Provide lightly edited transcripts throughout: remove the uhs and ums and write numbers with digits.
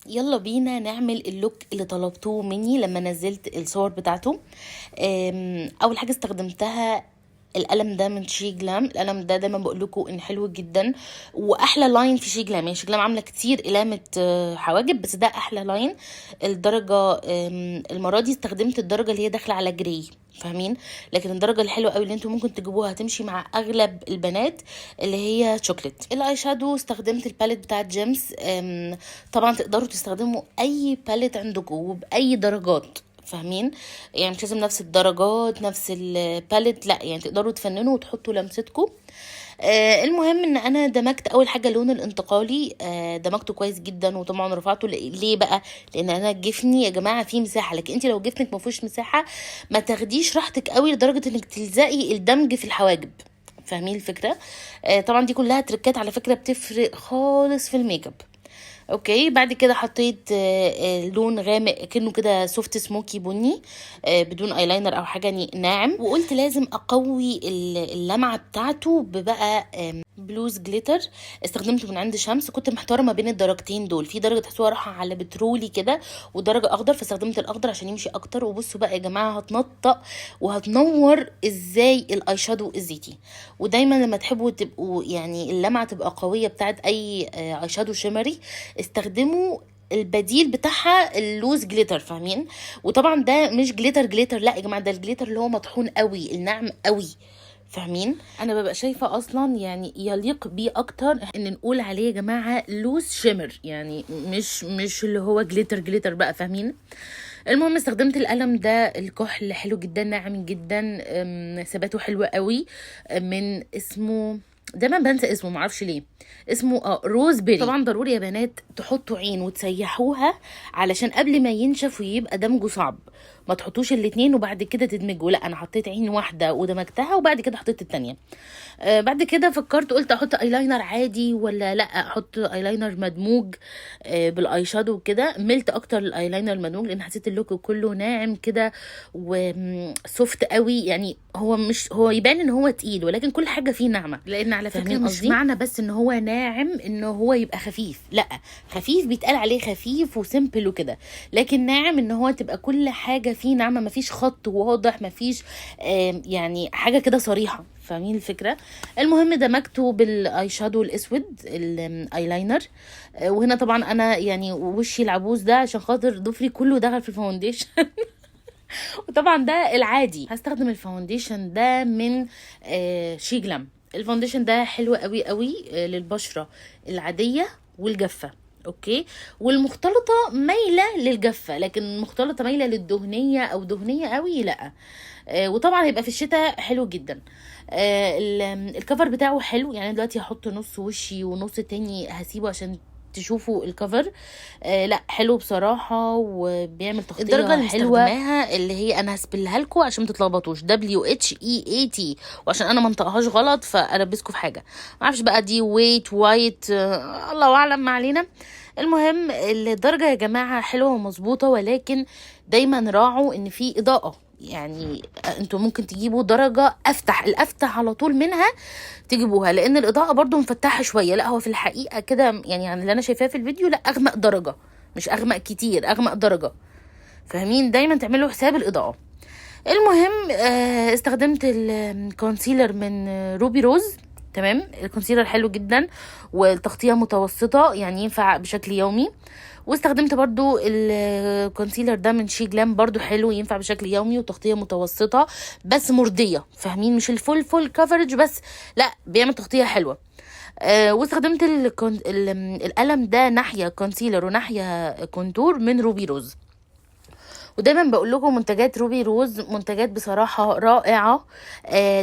يلا بينا نعمل اللوك اللي طلبتوه مني لما نزلت الصور بتاعته. اول حاجه استخدمتها القلم ده من شي جلام. القلم ده دايما بقول لكم ان حلو جدا واحلى لاين في شي جلام. يعني شي جلام عامله كتير قلامه حواجب، بس ده احلى لاين. الدرجه المره دي استخدمت الدرجه اللي هي داخله على جراي، فاهمين؟ لكن الدرجه الحلوه قوي اللي انتم ممكن تجيبوها هتمشي مع اغلب البنات اللي هي شوكليت. الاي شادو استخدمت الباليت بتاعت جيمس. طبعا تقدروا تستخدموا اي باليت عندكم وباي درجات، فاهمين؟ يعني مش لازم نفس الدرجات نفس الباليت، لا يعني تقدروا تفننوا وتحطوا لمستكم. المهم ان انا دمجت اول حاجه اللون الانتقالي. دمجته كويس جدا، وطبعا رفعته. ليه بقى؟ لان انا جفني يا جماعه فيه مساحه، لكن انت لو جفنك ما فيهوش مساحه ما تاخديش راحتك قوي لدرجه انك تلزقي الدمج في الحواجب، فاهمين الفكره؟ طبعا دي كلها تركات على فكره بتفرق خالص في الميك اب. اوكي، بعد كده حطيت لون غامق كأنه كده سوفت سموكي بني، بدون ايلاينر او حاجه ناعم. وقلت لازم اقوي اللمعه بتاعته ببقى بلوز جليتر. استخدمته من عند شمس. كنت محتاره ما بين الدرجتين دول، في درجه تحسوها رايحه على بترولي كده ودرجه اخضر، فاستخدمت الاخضر عشان يمشي اكتر. وبصوا بقى يا جماعه هتنطق وهتنور ازاي الاي شادو الزيتي. ودايما لما تحبوا تبقوا يعني اللمعه تبقى قويه بتاعت اي اي شادو شيمري، استخدموا البديل بتاعها اللوز جليتر، فاهمين؟ وطبعا ده مش جليتر لا يا جماعه، ده الجليتر اللي هو مطحون قوي الناعم قوي، فاهمين؟ انا ببقى شايفه اصلا يعني يليق بيه اكتر ان نقول عليه يا جماعه لوز شيمر، يعني مش اللي هو جليتر بقى، فاهمين؟ المهم استخدمت القلم ده الكحل حلو جدا ناعم جدا، ثباته حلو قوي. من اسمه دايما بنسى اسمه، معرفش ليه. اسمه روز بيري. طبعا ضروري يا بنات تحطوا عين وتسيحوها علشان قبل ما ينشف ويبقى دمجه صعب. ما تحطوش الاتنين وبعد كده تدمجوا، لا انا حطيت عين واحده ودمجتها وبعد كده حطيت التانية. بعد كده فكرت قلت احط ايلاينر عادي ولا لا احط ايلاينر مدموج بالاي شادو وكده. ملت اكتر الايلاينر المدموج لان حسيت اللوك كله ناعم كده وسوفت قوي. يعني هو يبان ان هو تقيل، ولكن كل حاجه فيه ناعمه. لان على فكره مش معنى بس ان هو ناعم ان هو يبقى خفيف، لا خفيف بيتقال عليه خفيف وسيمبل وكده، لكن ناعم ان هو تبقى كل حاجه فيه ناعمه، مفيش خط واضح، مفيش يعني حاجه كده صريحه، فاهمين الفكره؟ المهم دمجته بالاي شادو الاسود الايلاينر. وهنا طبعا انا يعني وشي العبوس ده عشان خاطر ضفري كله دخل في الفاونديشن. وطبعا ده العادي. هستخدم الفاونديشن ده من شي جلام. الفاونديشن ده حلو قوي قوي للبشره العاديه والجافه، اوكي. والمختلطه مايله للجافه، لكن المختلطه مايله للدهنيه او دهنيه قوي لا. وطبعا هيبقى في الشتاء حلو جدا. الكفر بتاعه حلو. يعني دلوقتي هحط نص وشي ونص تاني هسيبه عشان تشوفوا الكفر. لا حلو بصراحه وبيعمل تغطيه الدرجه اللي حلوه مستخدماها اللي هي انا هسبلها لكم عشان ما تتلخبطوش WHEAT، وعشان انا ما انطقهاش غلط فاربسكم في حاجه ما اعرفش بقى دي ويت وايت، الله اعلم، ما علينا. المهم الدرجه يا جماعه حلوه ومظبوطه، ولكن دايما راعوا ان في اضاءه. يعني انتوا ممكن تجيبوا درجه الافتح على طول منها تجيبوها، لان الاضاءه برضو مفتحه شويه. لا هو في الحقيقه كده يعني اللي انا شايفاه في الفيديو لا اغمق درجه، مش اغمق كتير، اغمق درجه، فاهمين؟ دايما تعملوا حساب الاضاءه. المهم استخدمت الكونسيلر من روبي روز. تمام، الكونسيلر حلو جدا والتغطيه متوسطه يعني ينفع بشكل يومي. واستخدمت برضو الكونسيلر ده من شي جلام، برضو حلو ينفع بشكل يومي وتغطيه متوسطه بس مرضيه، فاهمين؟ مش الفول كفرج بس، لا بيعمل تغطيه حلوه. واستخدمت القلم ده ناحيه كونسيلر وناحيه كونتور من روبي روز. ودايما بقول لكم منتجات روبي روز منتجات بصراحه رائعه.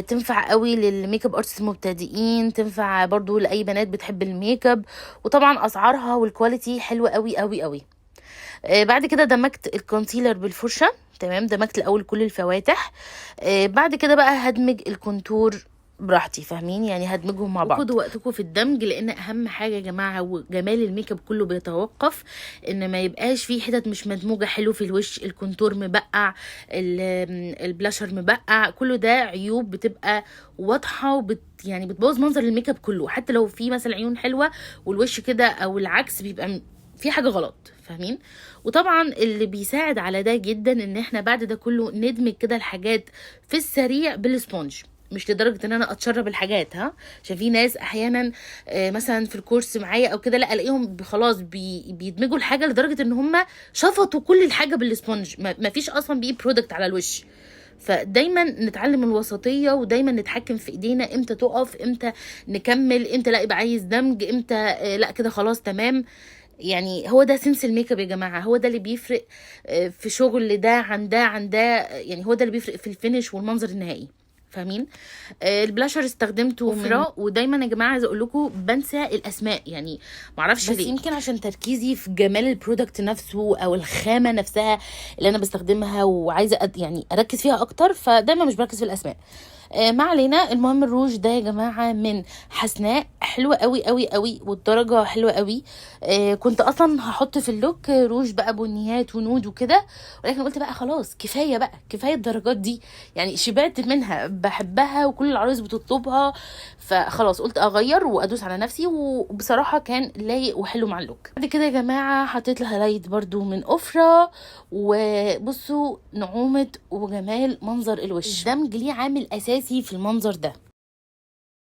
تنفع قوي للميك اب ارتست المبتدئين، تنفع برضو لاي بنات بتحب الميك اب، وطبعا اسعارها والكواليتي حلوه قوي قوي قوي. بعد كده دمجت الكونسيلر بالفرشه. تمام، دمجت الاول كل الفواتح. بعد كده بقى هدمج الكونتور براحتي، فاهمين؟ يعني هدمجهم مع بعض. خدوا وقتكم في الدمج، لان اهم حاجه يا جماعه وجمال الميك اب كله بيتوقف ان ما يبقاش فيه حتت مش مدموجه حلو في الوش، الكونتور مبقع، البلاشر مبقع، كله ده عيوب بتبقى واضحه يعني بتبوظ منظر الميك اب كله. حتى لو في مثلا عيون حلوه والوش كده او العكس بيبقى في حاجه غلط، فاهمين؟ وطبعا اللي بيساعد على ده جدا ان احنا بعد ده كله ندمج كده الحاجات في السريع بالسبونج، مش لدرجه ان انا اتشرب الحاجات، ها، عشان في ناس احيانا مثلا في الكورس معايا او كده، لا الاقيهم خلاص بيدمجوا الحاجه لدرجه ان هم شفطوا كل الحاجه بالسبونج، ما فيش اصلا بيه برودكت على الوش. فدايما نتعلم الوسطيه، ودايما نتحكم في ايدينا امتى تقف، امتى نكمل، امتى لا يبقى عايز دمج، امتى لا كده خلاص تمام. يعني هو ده سنس الميك اب يا جماعه، هو ده اللي بيفرق في شغل ده عن ده عن ده، يعني هو ده اللي بيفرق في الفينش والمنظر النهائي، فاهمين؟ البلاشر استخدمته من ودايما يا جماعه عايزه اقول لكم بنسى الاسماء، يعني معرفش بس ليه، يمكن عشان تركيزي في جمال البرودكت نفسه او الخامه نفسها اللي انا بستخدمها، وعايزه يعني اركز فيها اكتر، فدايما مش بركز في الاسماء. ما علينا. المهم الروج ده يا جماعه من حسناء، حلوه قوي قوي قوي، والدرجه حلوه قوي. كنت اصلا هحط في اللوك روج بقى بنيات ونود وكده، ولكن قلت بقى خلاص كفايه بقى، كفايه الدرجات دي، يعني شبعت منها، بحبها وكل العرايس بتطلبها، فخلاص قلت اغير وادوس على نفسي، وبصراحه كان لايق وحلو مع اللوك. بعد كده يا جماعه حطيت لها لايت برضو من اوفرا، وبصوا نعومه وجمال منظر الوش، الدمج ليه عامل اساسي في المنظر ده.